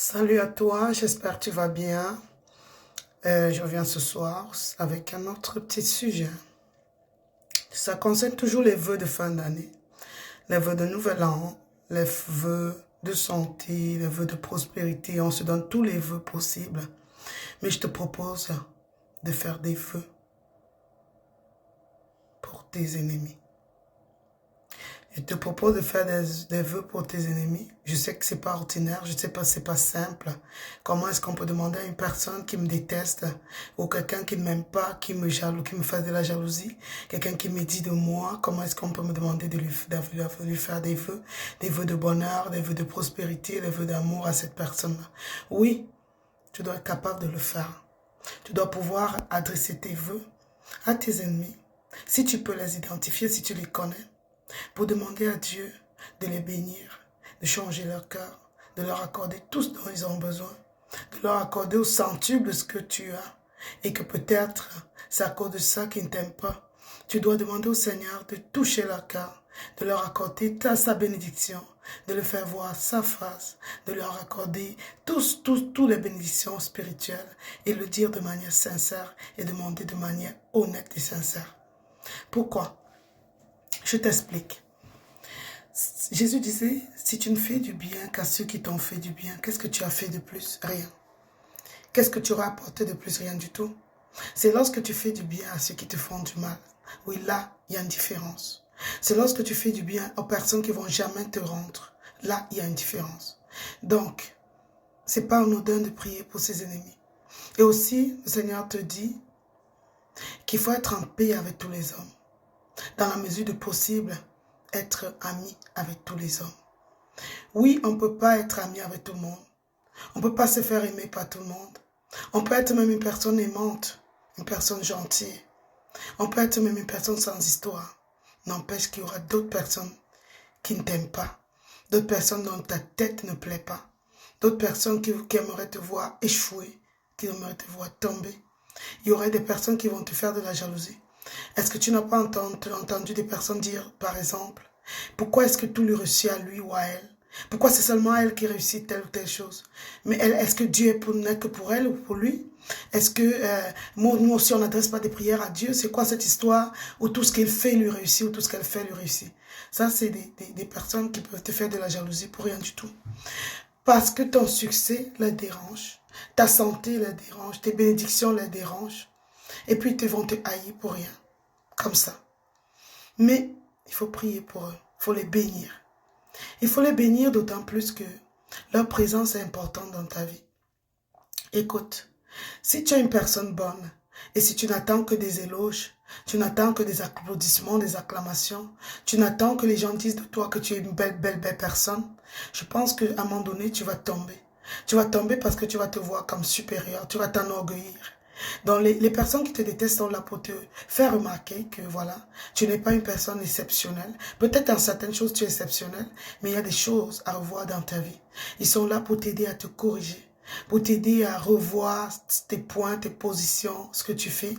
Salut à toi, j'espère que tu vas bien. Je reviens ce soir avec un autre petit sujet. Ça concerne toujours les vœux de fin d'année, les vœux de nouvel an, les vœux de santé, les vœux de prospérité. On se donne tous les vœux possibles. Mais je te propose de faire des vœux pour tes ennemis. Je te propose de faire des vœux pour tes ennemis. Je sais que c'est pas ordinaire, je sais pas, c'est pas simple. Comment est-ce qu'on peut demander à une personne qui me déteste ou quelqu'un qui ne m'aime pas, qui me jaloux, qui me fasse de la jalousie, quelqu'un qui me dit de moi, comment est-ce qu'on peut me demander de lui faire des vœux de bonheur, des vœux de prospérité, des vœux d'amour à cette personne-là. Oui, tu dois être capable de le faire. Tu dois pouvoir adresser tes vœux à tes ennemis. Si tu peux les identifier, si tu les connais, pour demander à Dieu de les bénir, de changer leur cœur, de leur accorder tout ce dont ils ont besoin, de leur accorder au centuple ce que tu as, et que peut-être c'est à cause de ça qu'ils ne t'aiment pas. Tu dois demander au Seigneur de toucher leur cœur, de leur accorder sa bénédiction, de leur faire voir sa face, de leur accorder toutes les bénédictions spirituelles et le dire de manière sincère et demander de manière honnête et sincère. Pourquoi? Je t'explique. Jésus disait, si tu ne fais du bien qu'à ceux qui t'ont fait du bien, qu'est-ce que tu as fait de plus? Rien. Qu'est-ce que tu auras apporté de plus? Rien du tout. C'est lorsque tu fais du bien à ceux qui te font du mal. Oui, là, il y a une différence. C'est lorsque tu fais du bien aux personnes qui ne vont jamais te rendre. Là, il y a une différence. Donc, ce n'est pas anodin de prier pour ses ennemis. Et aussi, le Seigneur te dit qu'il faut être en paix avec tous les hommes. Dans la mesure du possible, être ami avec tous les hommes. Oui, on ne peut pas être ami avec tout le monde. On ne peut pas se faire aimer par tout le monde. On peut être même une personne aimante, une personne gentille. On peut être même une personne sans histoire. N'empêche qu'il y aura d'autres personnes qui ne t'aiment pas. D'autres personnes dont ta tête ne plaît pas. D'autres personnes qui aimeraient te voir échouer, qui aimeraient te voir tomber. Il y aurait des personnes qui vont te faire de la jalousie. Est-ce que tu n'as pas entendu des personnes dire, par exemple, pourquoi est-ce que tout lui réussit à lui ou à elle? Pourquoi c'est seulement elle qui réussit telle ou telle chose? Mais est-ce que Dieu n'est que pour elle ou pour lui? Est-ce que nous aussi on n'adresse pas des prières à Dieu? C'est quoi cette histoire où tout ce qu'il fait lui réussit ou tout ce qu'elle fait lui réussit? Ça, c'est des personnes qui peuvent te faire de la jalousie pour rien du tout. Parce que ton succès les dérange, ta santé les dérange, tes bénédictions les dérangent. Et puis ils vont te haïr pour rien, comme ça. Mais il faut prier pour eux, il faut les bénir. Il faut les bénir d'autant plus que leur présence est importante dans ta vie. Écoute, si tu es une personne bonne et si tu n'attends que des éloges, tu n'attends que des applaudissements, des acclamations, tu n'attends que les gens disent de toi que tu es une belle personne, je pense qu'à un moment donné, tu vas tomber. Tu vas tomber parce que tu vas te voir comme supérieur, tu vas t'enorgueillir. Donc les personnes qui te détestent sont là pour te faire remarquer que voilà, tu n'es pas une personne exceptionnelle. Peut-être dans certaines choses tu es exceptionnel, mais il y a des choses à revoir dans ta vie. Ils sont là pour t'aider à te corriger, pour t'aider à revoir tes points, tes positions, ce que tu fais,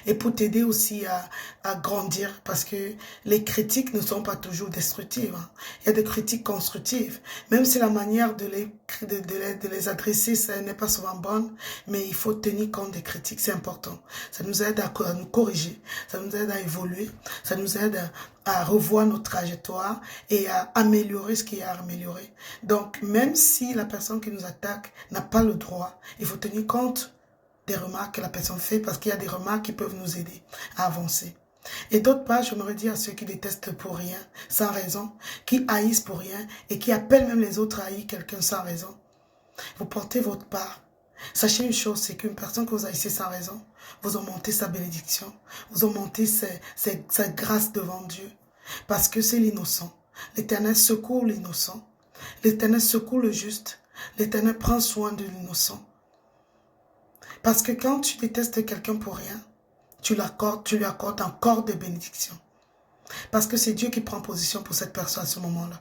et pour t'aider aussi à grandir, parce que les critiques ne sont pas toujours destructives. Hein. Il y a des critiques constructives, même si la manière de les adresser, ça n'est pas souvent bonne, mais il faut tenir compte des critiques, c'est important. Ça nous aide à nous corriger, ça nous aide à évoluer, ça nous aide à revoir notre trajectoire et à améliorer ce qui est à améliorer. Donc, même si la personne qui nous attaque n'a pas le droit, il faut tenir compte des remarques que la personne fait parce qu'il y a des remarques qui peuvent nous aider à avancer. Et d'autre part, j'aimerais dire à ceux qui détestent pour rien, sans raison, qui haïssent pour rien et qui appellent même les autres à haïr quelqu'un sans raison. Vous portez votre part. Sachez une chose, c'est qu'une personne que vous haïssez sans raison, vous augmentez sa bénédiction, vous augmentez sa grâce devant Dieu. Parce que c'est l'innocent. L'Éternel secourt l'innocent. L'Éternel secourt le juste. L'Éternel prend soin de l'innocent. Parce que quand tu détestes quelqu'un pour rien, tu lui accordes encore des bénédictions. Parce que c'est Dieu qui prend position pour cette personne à ce moment-là.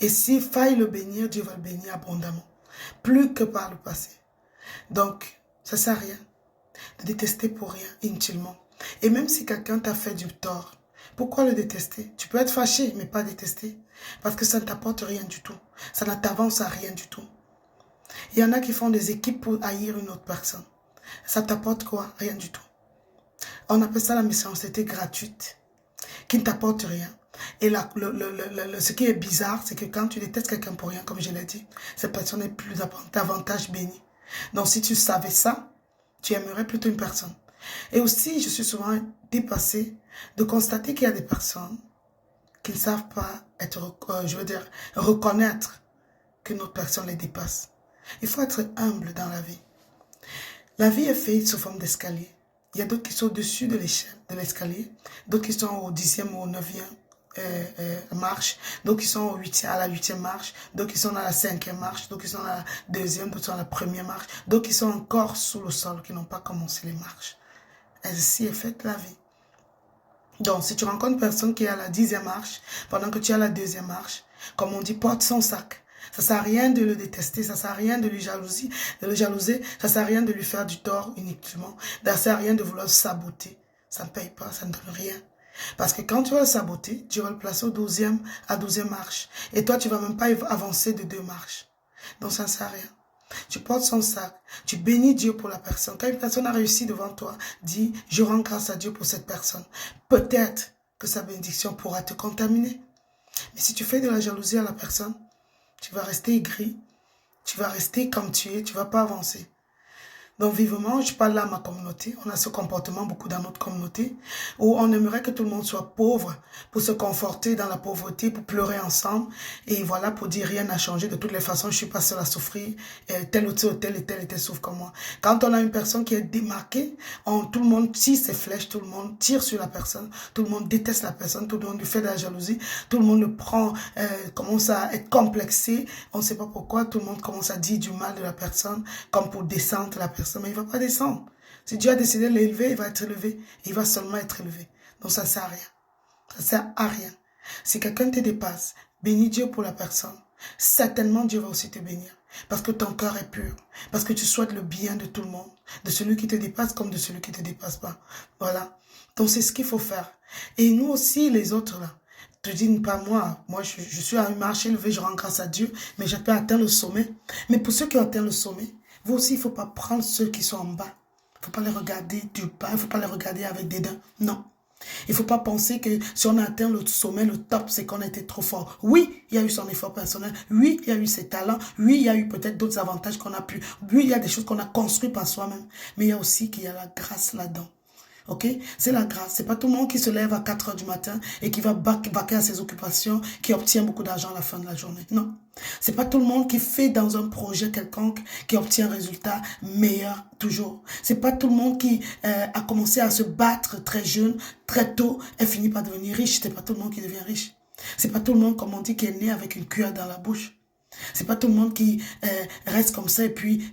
Et s'il faille le bénir, Dieu va le bénir abondamment. Plus que par le passé. Donc, ça ne sert à rien de détester pour rien, inutilement. Et même si quelqu'un t'a fait du tort, pourquoi le détester? Tu peux être fâché, mais pas détester. Parce que ça ne t'apporte rien du tout. Ça ne t'avance à rien du tout. Il y en a qui font des équipes pour haïr une autre personne. Ça t'apporte quoi? Rien du tout. On appelle ça la méchanceté gratuite, qui ne t'apporte rien. Et ce qui est bizarre, c'est que quand tu détestes quelqu'un pour rien, comme je l'ai dit, cette personne est plus davantage bénie. Donc si tu savais ça, tu aimerais plutôt une personne. Et aussi, je suis souvent dépassée de constater qu'il y a des personnes qui ne savent pas être, reconnaître qu'une autre personne les dépasse. Il faut être humble dans la vie. La vie est faite sous forme d'escalier. Il y a d'autres qui sont au-dessus de l'échelle, de l'escalier, d'autres qui sont au 10e ou au 9e marche, d'autres qui sont à la 8e marche, d'autres qui sont à la 5e marche, d'autres qui sont à la 2e, d'autres qui sont à la 1re marche, d'autres qui sont encore sous le sol, qui n'ont pas commencé les marches. Ainsi est faite la vie. Donc, si tu rencontres une personne qui est à la 10e marche, pendant que tu es à la 2e marche, comme on dit, porte son sac. Ça ne sert à rien de le détester, ça ne sert à rien de le jalouser, ça ne sert à rien de lui faire du tort uniquement, ça ne sert à rien de vouloir saboter. Ça ne paye pas, ça ne donne rien. Parce que quand tu vas le saboter, tu vas le placer au 12e, à 12e marche. Et toi, tu ne vas même pas avancer de 2 marches. Donc, ça ne sert à rien. Tu portes son sac, tu bénis Dieu pour la personne. Quand une personne a réussi devant toi, dis, je rends grâce à Dieu pour cette personne. Peut-être que sa bénédiction pourra te contaminer. Mais si tu fais de la jalousie à la personne, tu vas rester aigri, tu vas rester comme tu es, tu ne vas pas avancer. Donc vivement, je parle là à ma communauté, on a ce comportement beaucoup dans notre communauté, où on aimerait que tout le monde soit pauvre, pour se conforter dans la pauvreté, pour pleurer ensemble, et voilà, pour dire rien n'a changé, de toutes les façons, je suis pas seule à souffrir, et tel ou tel et tel souffre comme moi. Quand on a une personne qui est démarquée, tout le monde tire ses flèches, tout le monde tire sur la personne, tout le monde déteste la personne, tout le monde lui fait de la jalousie, tout le monde le prend, commence à être complexé, on ne sait pas pourquoi, tout le monde commence à dire du mal de la personne, comme pour descendre la personne. Mais il ne va pas descendre. Si Dieu a décidé de l'élever, il va être élevé. Il va seulement être élevé. Donc ça ne sert à rien. Ça ne sert à rien. Si quelqu'un te dépasse, bénis Dieu pour la personne. Certainement Dieu va aussi te bénir. Parce que ton cœur est pur. Parce que tu souhaites le bien de tout le monde. De celui qui te dépasse comme de celui qui ne te dépasse pas. Voilà. Donc c'est ce qu'il faut faire. Et nous aussi, les autres là. Je dis pas moi. Moi, je suis à une marche élevée, je rends grâce à Dieu. Mais j'ai pas atteint le sommet. Mais pour ceux qui ont atteint le sommet, vous aussi, il ne faut pas prendre ceux qui sont en bas. Il ne faut pas les regarder du bas. Il ne faut pas les regarder avec dédain. Non. Il ne faut pas penser que si on a atteint le sommet, le top, c'est qu'on a été trop fort. Oui, il y a eu son effort personnel. Oui, il y a eu ses talents. Oui, il y a eu peut-être d'autres avantages qu'on a pu. Oui, il y a des choses qu'on a construites par soi-même. Mais il y a aussi qu'il y a la grâce là-dedans. Ok? C'est la grâce. C'est pas tout le monde qui se lève à 4 heures du matin et qui va vaquer à ses occupations, qui obtient beaucoup d'argent à la fin de la journée. Non. C'est pas tout le monde qui fait dans un projet quelconque qui obtient un résultat meilleur toujours. C'est pas tout le monde qui a commencé à se battre très jeune, très tôt et finit par devenir riche. C'est pas tout le monde qui devient riche. C'est pas tout le monde, comme on dit, qui est né avec une cuillère dans la bouche. C'est pas tout le monde qui reste comme ça et puis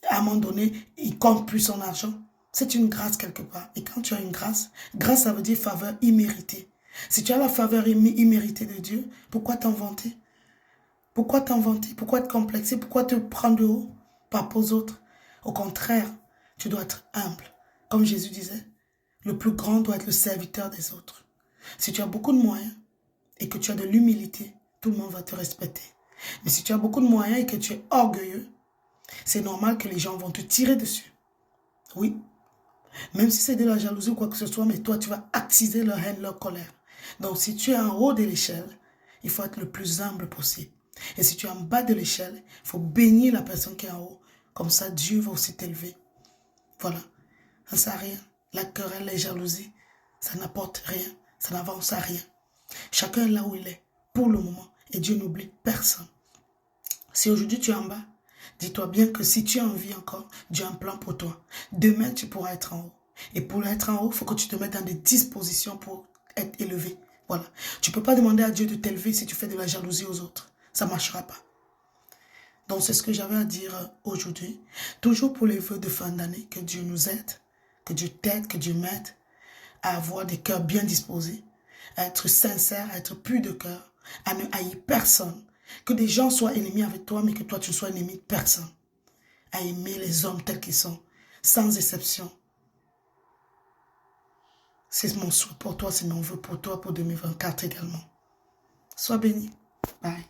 à un moment donné, il compte plus son argent. C'est une grâce quelque part. Et quand tu as une grâce, grâce ça veut dire faveur imméritée. Si tu as la faveur imméritée de Dieu, pourquoi t'en vanter? Pourquoi t'en vanter? Pourquoi te complexer? Pourquoi te prendre de haut par rapport aux autres? Au contraire, tu dois être humble. Comme Jésus disait, le plus grand doit être le serviteur des autres. Si tu as beaucoup de moyens et que tu as de l'humilité, tout le monde va te respecter. Mais si tu as beaucoup de moyens et que tu es orgueilleux, c'est normal que les gens vont te tirer dessus. Oui. Même si c'est de la jalousie ou quoi que ce soit, mais toi, tu vas attiser leur haine, leur colère. Donc, si tu es en haut de l'échelle, il faut être le plus humble possible. Et si tu es en bas de l'échelle, il faut bénir la personne qui est en haut. Comme ça, Dieu va aussi t'élever. Voilà. Ça ne sert à rien. La querelle, les jalousies, ça n'apporte rien. Ça n'avance à rien. Chacun est là où il est, pour le moment. Et Dieu n'oublie personne. Si aujourd'hui tu es en bas, dis-toi bien que si tu as envie encore, Dieu a un plan pour toi. Demain, tu pourras être en haut. Et pour être en haut, il faut que tu te mettes dans des dispositions pour être élevé. Voilà. Tu ne peux pas demander à Dieu de t'élever si tu fais de la jalousie aux autres. Ça ne marchera pas. Donc, c'est ce que j'avais à dire aujourd'hui. Toujours pour les vœux de fin d'année, que Dieu nous aide, que Dieu t'aide, que Dieu m'aide à avoir des cœurs bien disposés, à être sincère, à être pur de cœur, à ne haïr personne. Que des gens soient ennemis avec toi, mais que toi, tu ne sois ennemi de personne. À aimer les hommes tels qu'ils sont, sans exception. C'est mon souhait pour toi, c'est mon vœu pour toi, pour 2024 également. Sois béni. Bye.